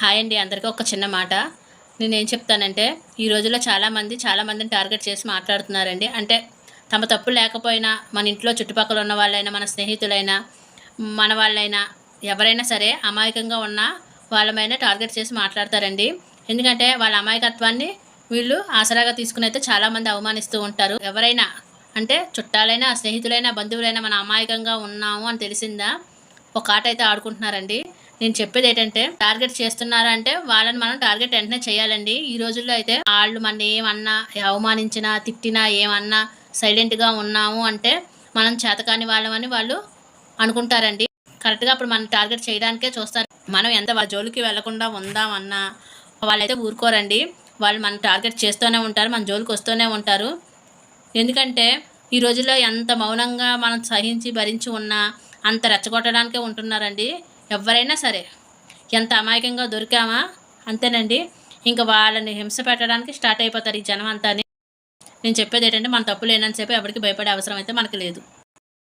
Hi అండి, అందరికీ ఒక చిన్న మాట. నేనేం చెప్తానంటే, ఈ రోజుల్లో చాలామందిని టార్గెట్ చేసి మాట్లాడుతున్నారండి. అంటే తమ తప్పు లేకపోయినా మన ఇంట్లో చుట్టుపక్కల ఉన్న వాళ్ళైనా, మన స్నేహితులైనా, మన వాళ్ళైనా, ఎవరైనా సరే అమాయకంగా ఉన్న వాళ్ళమైనా టార్గెట్ చేసి మాట్లాడతారండి. ఎందుకంటే వాళ్ళ అమాయకత్వాన్ని వీళ్ళు ఆసరాగా తీసుకుని అయితే చాలామంది అవమానిస్తూ ఉంటారు. ఎవరైనా అంటే చుట్టాలైనా, స్నేహితులైనా, బంధువులైనా మన అమాయకంగా ఉన్నాము అని తెలిసిందా ఒక ఆట అయితే ఆడుకుంటున్నారండి. నేను చెప్పేది ఏంటంటే, టార్గెట్ చేస్తున్నారా అంటే వాళ్ళని మనం టార్గెట్ వెంటనే చేయాలండి. ఈ రోజుల్లో అయితే వాళ్ళు మన ఏమన్నా అవమానించినా, తిట్టినా, ఏమన్నా సైలెంట్గా ఉన్నాము అంటే మనం చేతకాని వాళ్ళమని వాళ్ళు అనుకుంటారండి. కరెక్ట్గా అప్పుడు మనం టార్గెట్ చేయడానికే చూస్తారు. మనం ఎంత వాళ్ళ జోలికి వెళ్లకుండా ఉందామన్నా వాళ్ళైతే ఊరుకోరండి. వాళ్ళు మన టార్గెట్ చేస్తూనే ఉంటారు, మన జోలికి వస్తూనే ఉంటారు. ఎందుకంటే ఈ రోజుల్లో ఎంత మౌనంగా మనం సహించి భరించి ఉన్నా అంత రెచ్చగొట్టడానికే ఉంటున్నారండి. ఎవరైనా సరే ఎంత అమాయకంగా దొరికామా అంతేనండి, ఇంకా వాళ్ళని హింస పెట్టడానికి స్టార్ట్ అయిపోతారు ఈ జనం అంతా. నేను చెప్పేది ఏంటంటే, మన తప్పు లేనంతసేపు ఎవరికి భయపడే అవసరం అయితే మనకు లేదు.